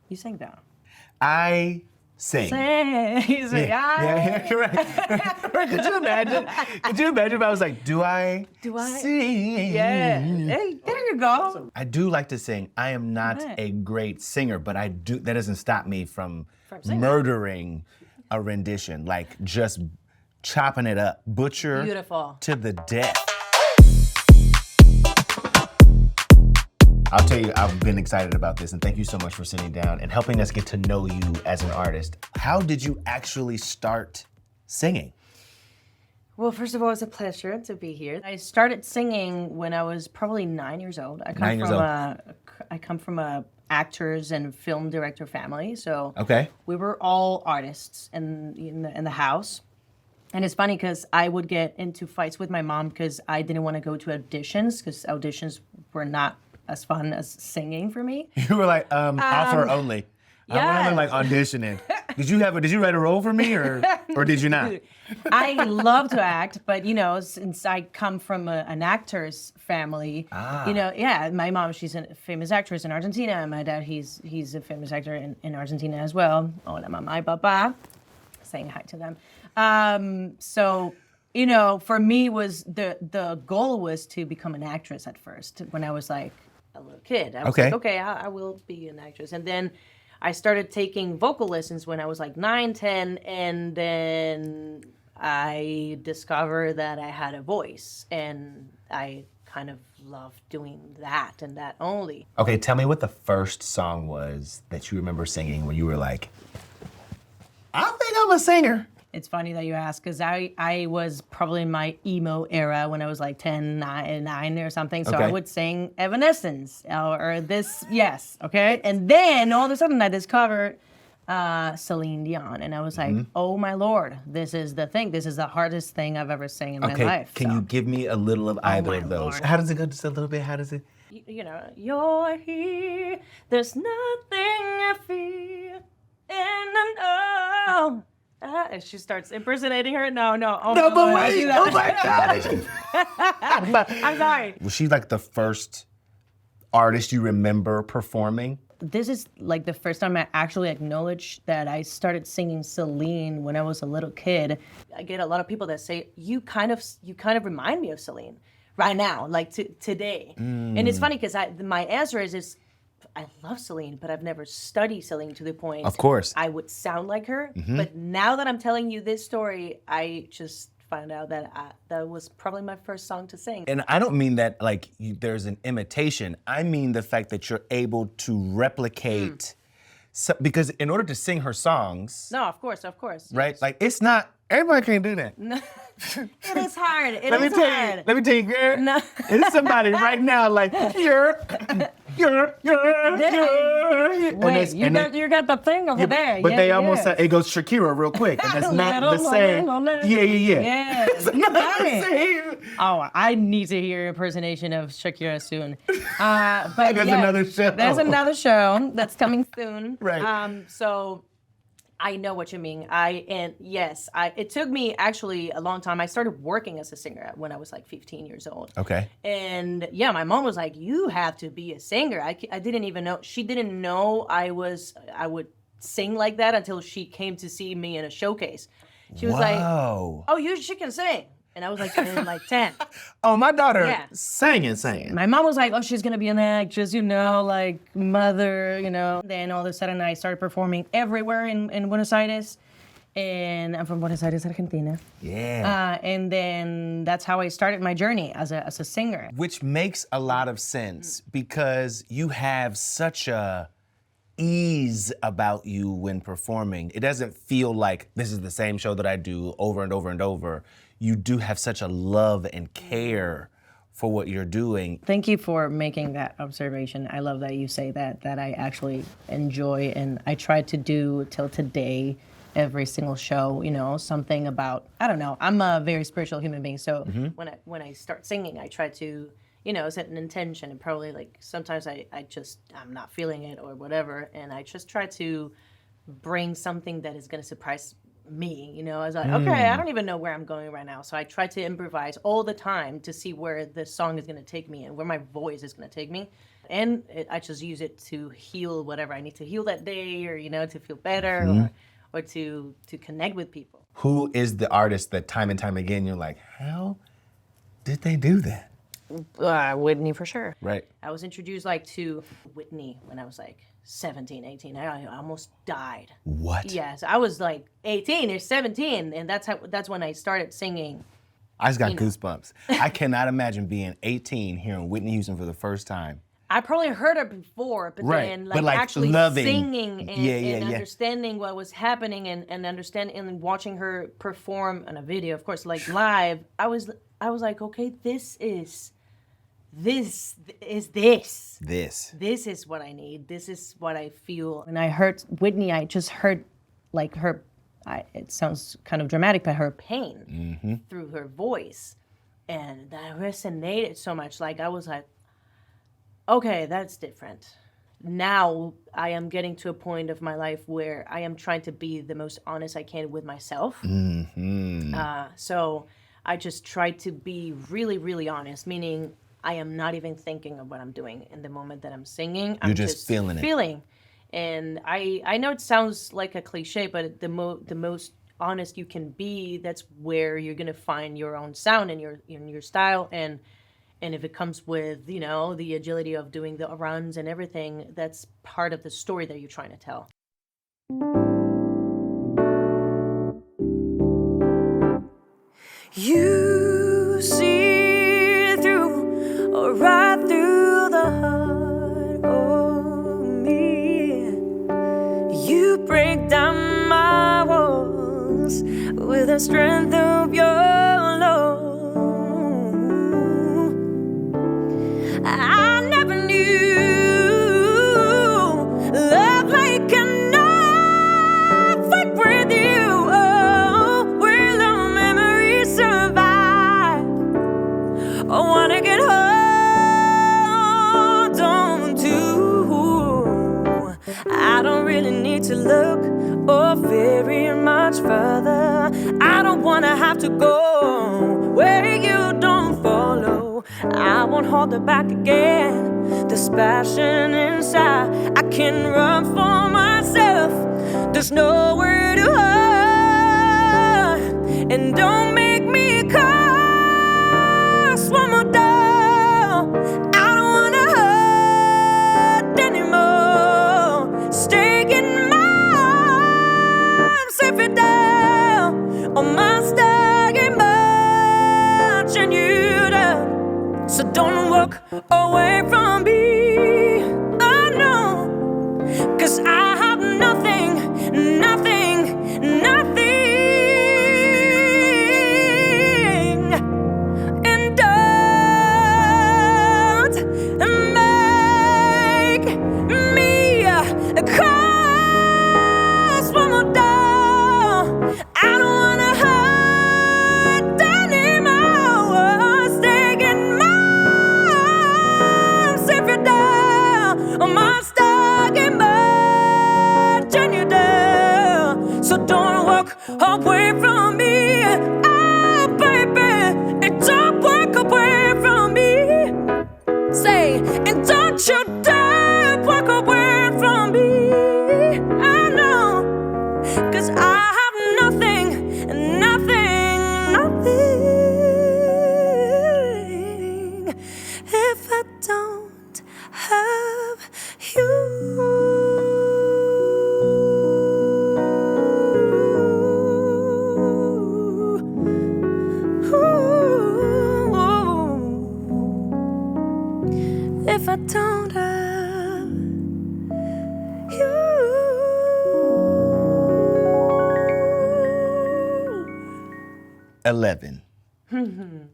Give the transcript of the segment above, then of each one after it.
You sing though. I sing. He's like, Yeah, you're right. Right, could you imagine? Could you imagine if I was like, do I sing? Yeah. Hey, there you go. I do like to sing. I am not a great singer, but I do. That doesn't stop me from singing. murdering a rendition, like just chopping it up, butcher Beautiful. to the death. I'll tell you, I've been excited about this, and thank you so much for sitting down and helping us get to know you as an artist. How did you actually start singing? Well, first of all, it's a pleasure to be here. I started singing when I was probably 9 years old. I come from a actors and film director family, so we were all artists in the house. And it's funny because I would get into fights with my mom because I didn't want to go to auditions because auditions were not as fun as singing for me. You were like, offer only. I want to like auditioning. Did you write a role for me or did you not? I love to act, but since I come from an actor's family, my mom, she's a famous actress in Argentina, and my dad, he's a famous actor in Argentina as well. Hola mamá y papá, saying hi to them. So, for me was the goal was to become an actress at first when I was like a little kid. I was like, okay, I will be an actress. And then I started taking vocal lessons when I was like 9, 10, and then I discovered that I had a voice, and I kind of loved doing that and that only. Okay, tell me what the first song was that you remember singing when you were like, I think I'm a singer. It's funny that you ask, because I was probably in my emo era when I was like 10, 9 or something. So I would sing Evanescence or this, okay? And then all of a sudden I discovered Celine Dion. And I was like, oh my Lord, this is the thing. This is the hardest thing I've ever sang in my life. Can you give me a little of either of those? Lord. How does it go? Just a little bit? How does it? You're here, there's nothing I feel, and I know. And she starts impersonating her. No. No, but wait. Oh my God. I'm sorry. Was she like the first artist you remember performing? This is like the first time I actually acknowledged that I started singing Celine when I was a little kid. I get a lot of people that say, you kind of remind me of Celine right now, like today. And it's funny because my answer is I love Celine, but I've never studied Celine to the point, of course, I would sound like her. But now that I'm telling you this story, I just found out that that was probably my first song to sing. And I don't mean that like there's an imitation. I mean the fact that you're able to replicate, because in order to sing her songs. No, of course. Right? Yes. Like it's not, everybody can't do that. No. It is hard. Let me tell you, girl. No. There's somebody right now like, you're. Wait, you got the thing over there. But they almost said, it goes Shakira real quick. And that's not the same. Yeah. It's not the same. Oh, I need to hear an impersonation of Shakira soon. But there's another show. There's another show that's coming soon. Right. So I know what you mean. It took me actually a long time. I started working as a singer when I was like 15 years old. Okay. And my mom was like, you have to be a singer. I didn't even know. She didn't know I would sing like that until she came to see me in a showcase. She was like, oh, she can sing. And I was like 10. Oh, my daughter sang. My mom was like, oh, she's going to be an actress, like mother, Then all of a sudden I started performing everywhere in Buenos Aires. And I'm from Buenos Aires, Argentina. Yeah. And then that's how I started my journey as a singer. Which makes a lot of sense because you have such a ease about you when performing. It doesn't feel like this is the same show that I do over and over and over. You do have such a love and care for what you're doing. Thank you for making that observation. I love that you say that I actually enjoy, and I try to do till today, every single show, something about, I don't know, I'm a very spiritual human being, so when I start singing, I try to, set an intention, and probably like sometimes I'm not feeling it or whatever, and I just try to bring something that is gonna surprise me, I was like, okay, I don't even know where I'm going right now. So I try to improvise all the time to see where the song is going to take me and where my voice is going to take me. And I just use it to heal whatever I need to heal that day, or, to feel better, or to connect with people. Who is the artist that time and time again you're like, how did they do that? Whitney, for sure. Right. I was introduced to Whitney when I was 17, 18. I almost died. What? Yes, I was 18 or 17, and that's when I started singing. I just got goosebumps. I cannot imagine being 18 hearing Whitney Houston for the first time. I probably heard her before, but then actually loving. singing and understanding what was happening and understanding and watching her perform on a video, of course, live. I was okay, this is this. This is what I need. This is what I feel. When I heard Whitney, I just heard her. It sounds kind of dramatic, but her pain through her voice, and that resonated so much. I was okay, that's different. Now I am getting to a point of my life where I am trying to be the most honest I can with myself. So I just try to be really, really honest, meaning I am not even thinking of what I'm doing in the moment that I'm singing. I'm just feeling it. And I know it sounds like a cliche, but the most honest you can be, that's where you're gonna find your own sound and your style. And if it comes with the agility of doing the runs and everything, that's part of the story that you're trying to tell. You see through, or right through the heart of me. You break down my walls with the strength of your love. I never knew love like enough with you. Oh, where the memories survive. I wanna get hold on to. I don't really need to look very much further. I don't wanna have to go where you don't follow. I won't hold it back again. This passion inside, I can run for myself. There's nowhere to hide. And don't make me curse one more down. I don't wanna hurt anymore. Stay in my arms, safe it down. On my staggering marching you down. So don't walk away from me, oh no. 'Cause I have nothing. And don't make me cross one more down. I don't wanna hurt anymore. Stay in my arms, if you're down. On my staggering marching you down. So don't walk away from me, oh baby, and don't walk away from me. Say, and don't you dare walk away from me. I know, 'cause I have nothing. If I don't have you. If I don't have you. 11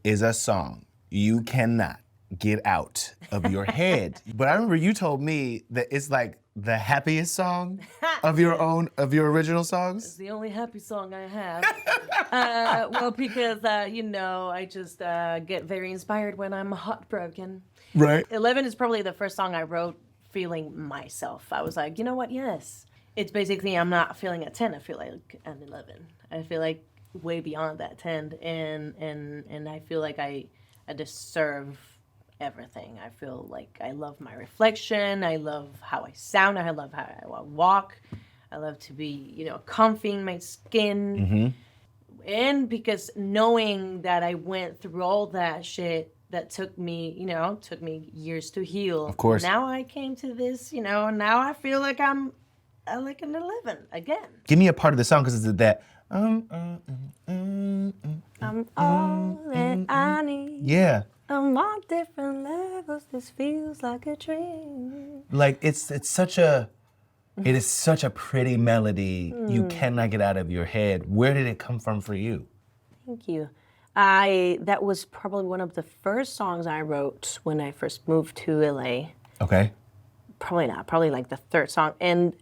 is a song you cannot get out of your head. But I remember you told me that it's the happiest song of your original songs. It's the only happy song I have. Well, because I just get very inspired when I'm heartbroken. Right. 11 is probably the first song I wrote feeling myself. I was like, you know what? Yes. It's basically, I'm not feeling a 10. I feel like an 11. I feel like way beyond that 10. And I feel like I deserve everything. I feel like I love my reflection. I love how I sound. I love how I walk. I love to be, comfy in my skin. And because knowing that I went through all that shit that took me years to heal. Of course. Now I came to this, now I feel like I'm like an 11 again. Give me a part of the song, because it's that. I'm all that I need. Yeah. I'm on different levels. This feels like a dream. Like it is such a pretty melody. You cannot get out of your head. Where did it come from for you? Thank you. That was probably one of the first songs I wrote when I first moved to LA. Okay. Probably not. Probably like the third song. And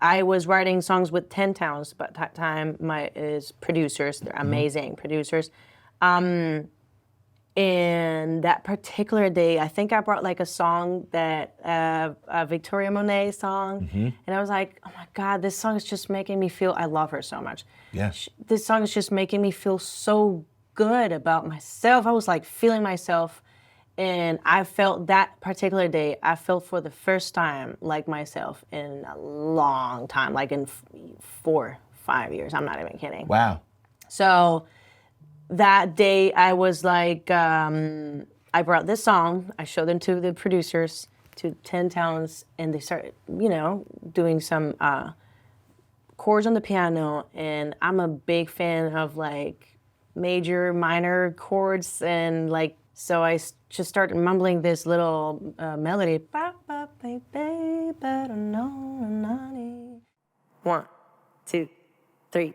I was writing songs with 10 Towns, but that time is producers. They're amazing producers. And that particular day, I think I brought like a song that a Victoria Monet song, and I was like, oh my God, this song is just making me feel. I love her so much. Yeah. This song is just making me feel so good about myself. I was like feeling myself, and I felt that particular day. I felt for the first time like myself in a long time, like in 4, 5 years. I'm not even kidding. Wow. So that day I was like, I brought this song, I showed them to the producers, to 10 Towns, and they started, doing some chords on the piano, and I'm a big fan of like major, minor chords, and like, so I just started mumbling this little melody. 1, 2, 3.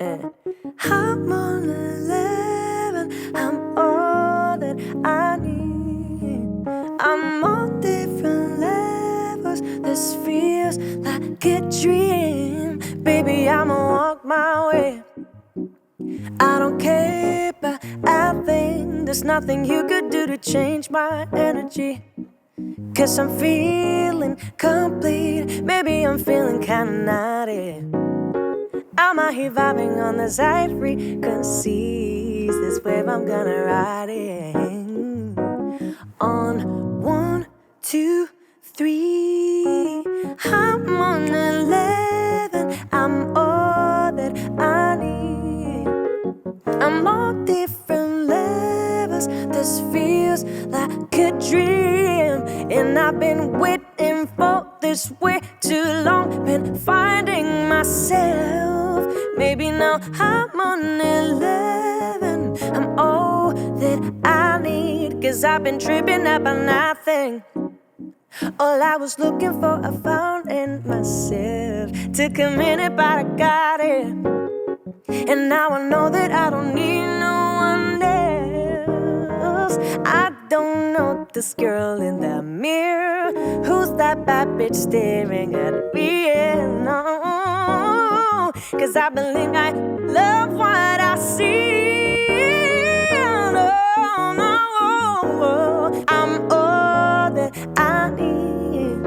I'm on 11, I'm all that I need. I'm on different levels, this feels like a dream. Baby, I'ma walk my way. I don't care about a thing, there's nothing you could do to change my energy. 'Cause I'm feeling complete, maybe I'm feeling kinda naughty. I'm out here vibing on this high frequencies. This wave I'm gonna ride it. On 1, 2, 3. I'm on 11. I'm all that I need. I'm on different levels. This feels like a dream. And I've been waiting for this way too long. Been finding myself. Maybe now I'm on 11. I'm all that I need. 'Cause I've been tripping up on nothing. All I was looking for, I found in myself. Took a minute, but I got it. And now I know that I don't need no one else. I don't know this girl in the mirror. Who's that bad bitch staring at me? No. 'Cause I believe I love what I see. No, no, I'm all that I need.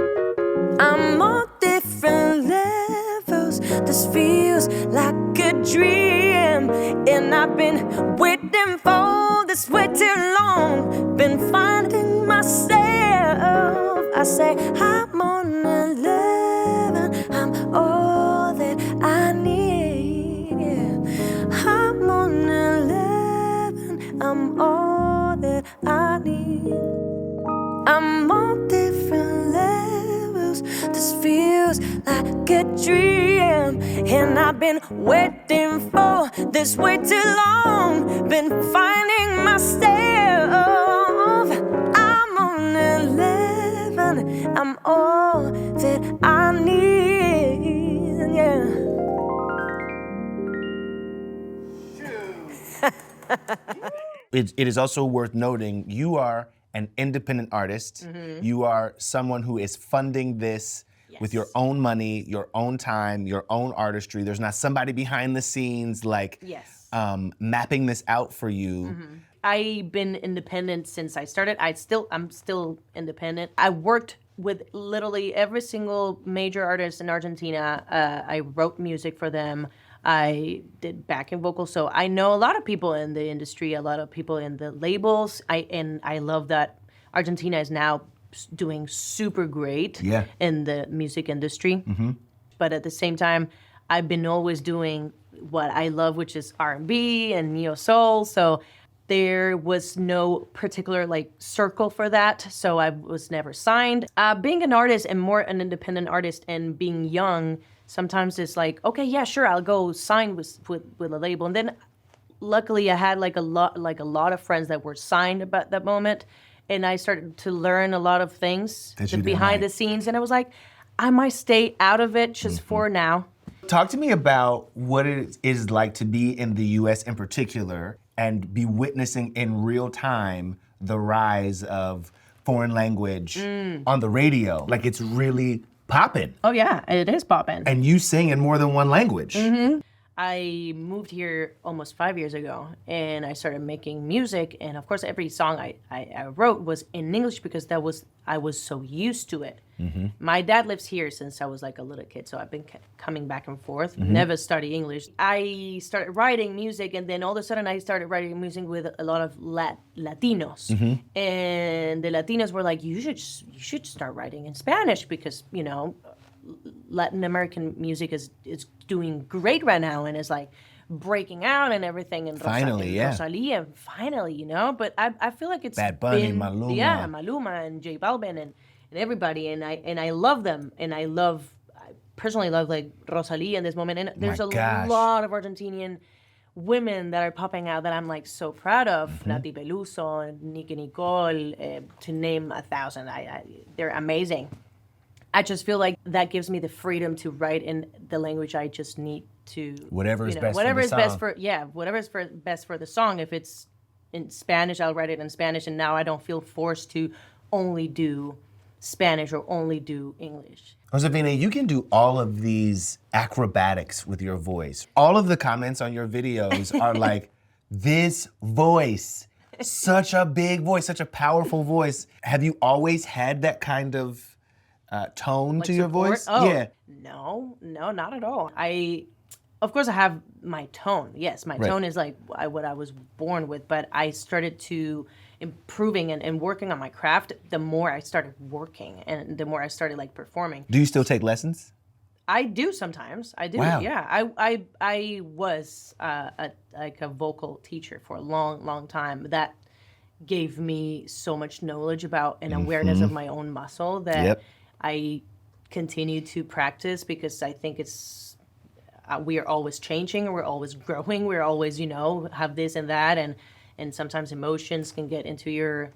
I'm on different levels. This feels like a dream. And I've been waiting for this way too long. Been finding myself. I say I'm on 11. I'm all that I need. Yeah. I'm on 11. I'm all that I need. I'm on different levels. This feels like a dream. And I've been waiting for this way too long. Been finding myself. I'm on 11. I'm all that I need. Yeah. It is also worth noting you are an independent artist. You are someone who is funding this with your own money, your own time, your own artistry. There's not somebody behind the scenes like mapping this out for you. I've been independent since I started. I'm still independent. I worked with literally every single major artist in Argentina. I wrote music for them. I did backing vocals, so I know a lot of people in the industry, a lot of people in the labels. I love that Argentina is now doing super great in the music industry. But at the same time, I've been always doing what I love, which is R&B and neo soul. So there was no particular like circle for that. So I was never signed. Being an artist and more an independent artist and being young, sometimes it's like, okay, yeah, sure, I'll go sign with a label. And then luckily I had like a lot of friends that were signed about that moment. And I started to learn a lot of things behind the scenes. And I was like, I might stay out of it just for now. Talk to me about what it is like to be in the US in particular and be witnessing in real time the rise of foreign language on the radio. Like, it's really popping. Oh yeah, it is popping. And you sing in more than one language. I moved here almost 5 years ago, and I started making music. And of course, every song I wrote was in English because I was so used to it. My dad lives here since I was like a little kid, so I've been coming back and forth. Never studied English. I started writing music, and then all of a sudden I started writing music with a lot of Latinos, and the Latinos were like, "You should start writing in Spanish because Latin American music is doing great right now and is like breaking out and everything." And Rosalia, finally, But I feel like it's Bad Bunny, Maluma. Maluma and J Balvin and everybody, and I love them, and I personally love like Rosalia in this moment. And there's a lot of Argentinian women that are popping out that I'm like so proud of. Nati Peluso, Nicki Nicole, to name 1,000. They're amazing. I just feel like that gives me the freedom to write in the language I just need to. Whatever is best for the song. Whatever is best for the song. If it's in Spanish, I'll write it in Spanish, and now I don't feel forced to only do Spanish or only do English. Josefina, you can do all of these acrobatics with your voice. All of the comments on your videos are like, this voice, such a big voice, such a powerful voice. Have you always had that kind of tone like to your voice? Oh, yeah. No, not at all. Of course, I have my tone. Yes, my tone is like what I was born with, but I started to improving and working on my craft the more I started working and the more I started like performing. Do you still take lessons? I do sometimes. I do. Wow. Yeah. I was like a vocal teacher for a long time. That gave me so much knowledge about and awareness of my own muscle that I continue to practice because I think it's we are always changing, we're always growing, we're always have this and that, and sometimes emotions can get into your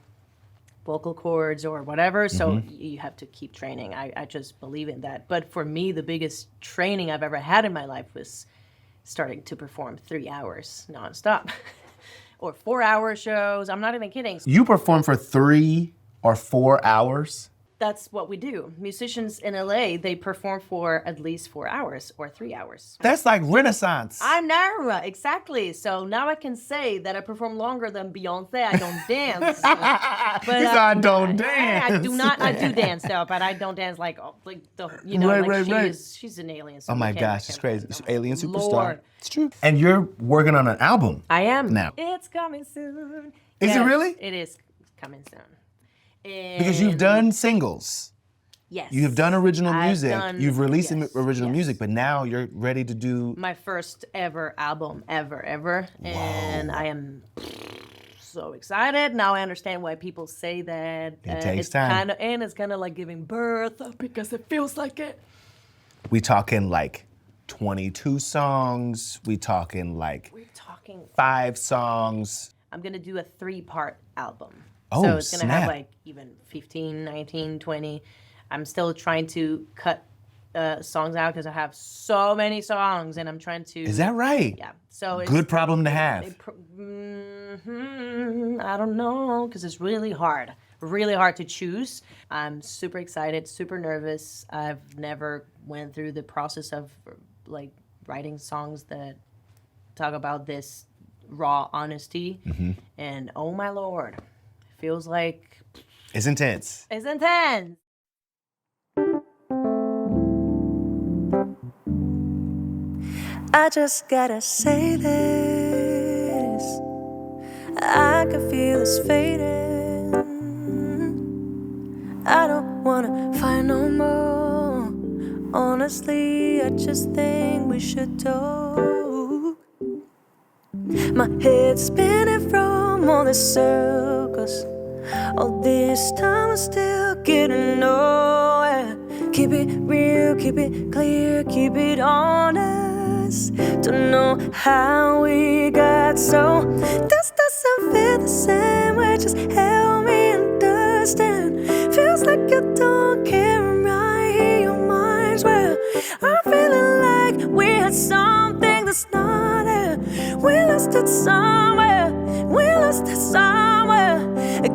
vocal cords or whatever, so you have to keep training. I just believe in that. But for me, the biggest training I've ever had in my life was starting to perform 3 hours nonstop or 4-hour shows. I'm not even kidding. You perform for 3 or 4 hours? That's what we do. Musicians in LA, they perform for at least 4 hours or 3 hours. That's like Renaissance. I know, exactly. So now I can say that I perform longer than Beyonce. I don't dance. But I don't dance. I do not. I do dance though, but I don't dance like she's an alien. So oh my gosh, it's crazy. She's alien superstar. Lord. It's true. And you're working on an album. I am now. It's coming soon. Is it really? It is coming soon. Because you've done singles. Yes. You have done original music. You've released original music, but now you're ready to do my first ever album ever. Whoa. And I am so excited. Now I understand why people say that it takes time. It's kind of like giving birth because it feels like it. We talking like 22 songs. We're talking 5 songs. I'm going to do a 3-part album. Oh, so it's going to snap. have like even 15, 19, 20. I'm still trying to cut songs out because I have so many songs and I'm trying to... Is that right? Yeah. So it's... Good problem to have. I don't know, because it's really hard to choose. I'm super excited, super nervous. I've never went through the process of like writing songs that talk about this raw honesty. And oh my Lord. Feels like... It's intense. It's intense. I just gotta say this. I can feel us fading. wanna fight no more. Honestly, I just think we should talk. My head's spinning from all the circles. All this time I'm still getting nowhere. Keep it real, keep it clear, keep it honest. Don't know how we got so. This doesn't feel the same way. Just help me understand. Feels like you don't care, and I hear your mind's well. I'm feeling like we had something that's not there. We lost it somewhere. We lost it somewhere.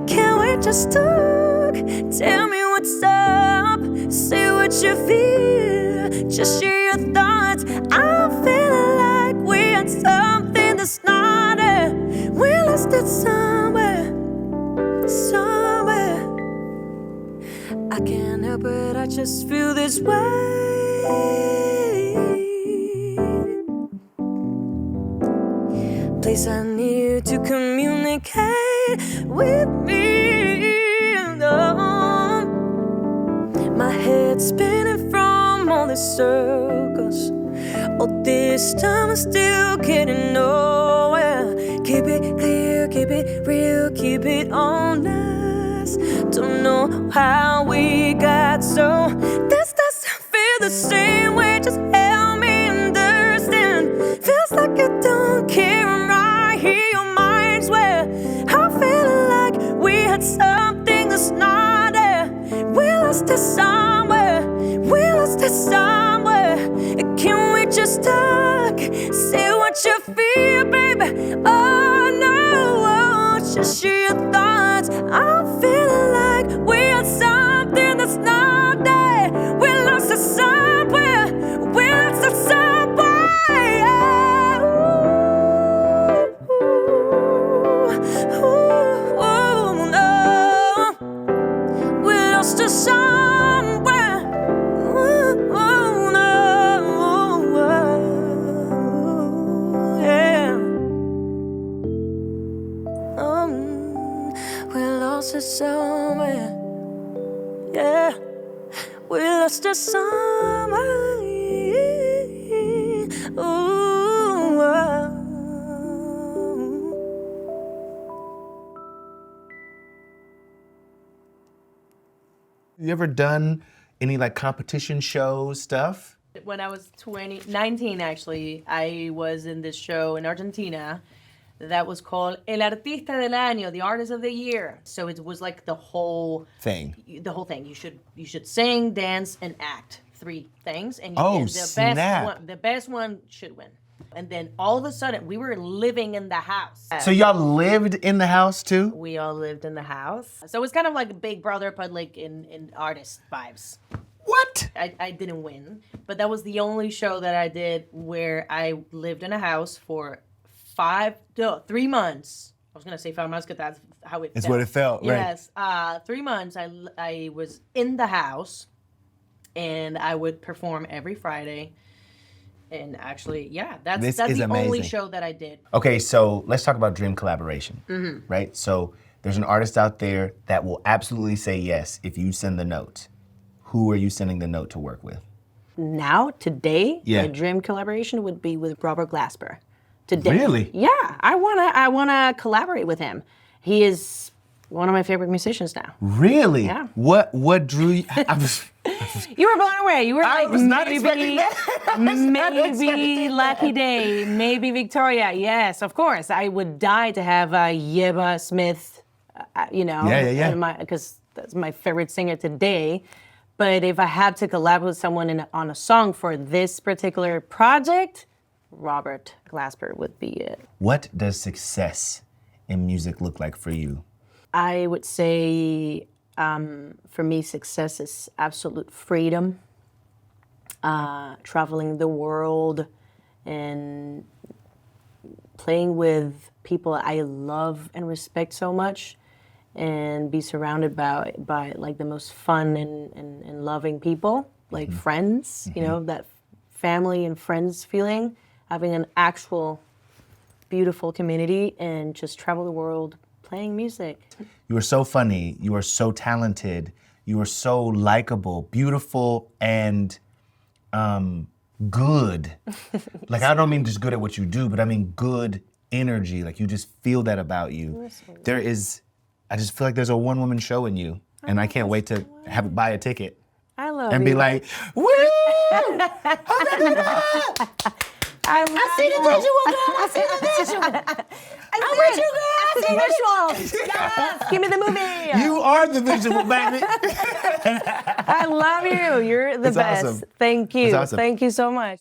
Can we just talk? Tell me what's up. Say what you feel. Just share your thoughts. I'm feeling like we had something that's not there. We lost it somewhere. Somewhere. I can't help it, I just feel this way. Please, I need you to communicate with me. No. My head's spinning from all the circles. All this time I'm still getting nowhere. Keep it clear, keep it real, keep it honest. Don't know how we got so. This doesn't feel the same way. Just help me understand. Feels like you don't care, and I hear your mind's well. I'm feeling like we had something that's not there. We lost it somewhere. We lost it somewhere. Can we just talk? Say what you feel, baby. Oh no, just share your thoughts. I'm feeling like we had something that's not there. We lost it somewhere. We lost it somewhere. Ooh, no. We lost it somewhere. Ooh, no. Yeah. We lost it somewhere. Yeah. We lost it somewhere. Ooh. You ever done any like competition show stuff? When I was 19 actually, I was in this show in Argentina that was called El Artista del Año, the Artist of the Year. So it was like the whole Thing. You should sing, dance, and act. 3 things, and snap. the best one should win. And then all of a sudden, we were living in the house. So y'all lived in the house too? We all lived in the house. So it was kind of like a Big Brother, but like in artist vibes. What? I didn't win, but that was the only show that I did where I lived in a house for 3 months. I was gonna say 5 months because that's how it felt. It's what it felt, right? Yes, 3 months I was in the house, and I would perform every Friday. And actually, yeah, that's the amazing. only show that I did. Okay, so let's talk about dream collaboration, right? So there's an artist out there that will absolutely say yes if you send the note. Who are you sending the note to work with? Now, today, Yeah. my dream collaboration would be with Robert Glasper. Today. Really? Yeah, I wanna collaborate with him. He is one of my favorite musicians now. Really? Yeah. What drew you? You were blown away. You were I like, was not maybe, expecting that. I was not maybe expecting Lucky Day, maybe Victoria. Yes, of course. I would die to have Yeba Smith, Yeah. because that's my favorite singer today. But if I had to collab with someone on a song for this particular project, Robert Glasper would be it. What does success in music look like for you? I would say, for me, success is absolute freedom, traveling the world, and playing with people I love and respect so much, and be surrounded by like the most fun and loving people, like friends, that family and friends feeling, having an actual beautiful community, and just travel the world playing music. You are so funny. You are so talented. You are so likable, beautiful, and good. Like, I don't mean just good at what you do, but I mean good energy. Like, you just feel that about you. I just feel like there's a one-woman show in you, and I can't wait to buy a ticket. I love and you. be like, woo! I see the visual, girl. I see the visual. I'm with you, girl. I see visuals. Yes. Give me the movie. You are the visual, baby. I love you. You're the best. Awesome. Thank you. It's awesome. Thank you so much.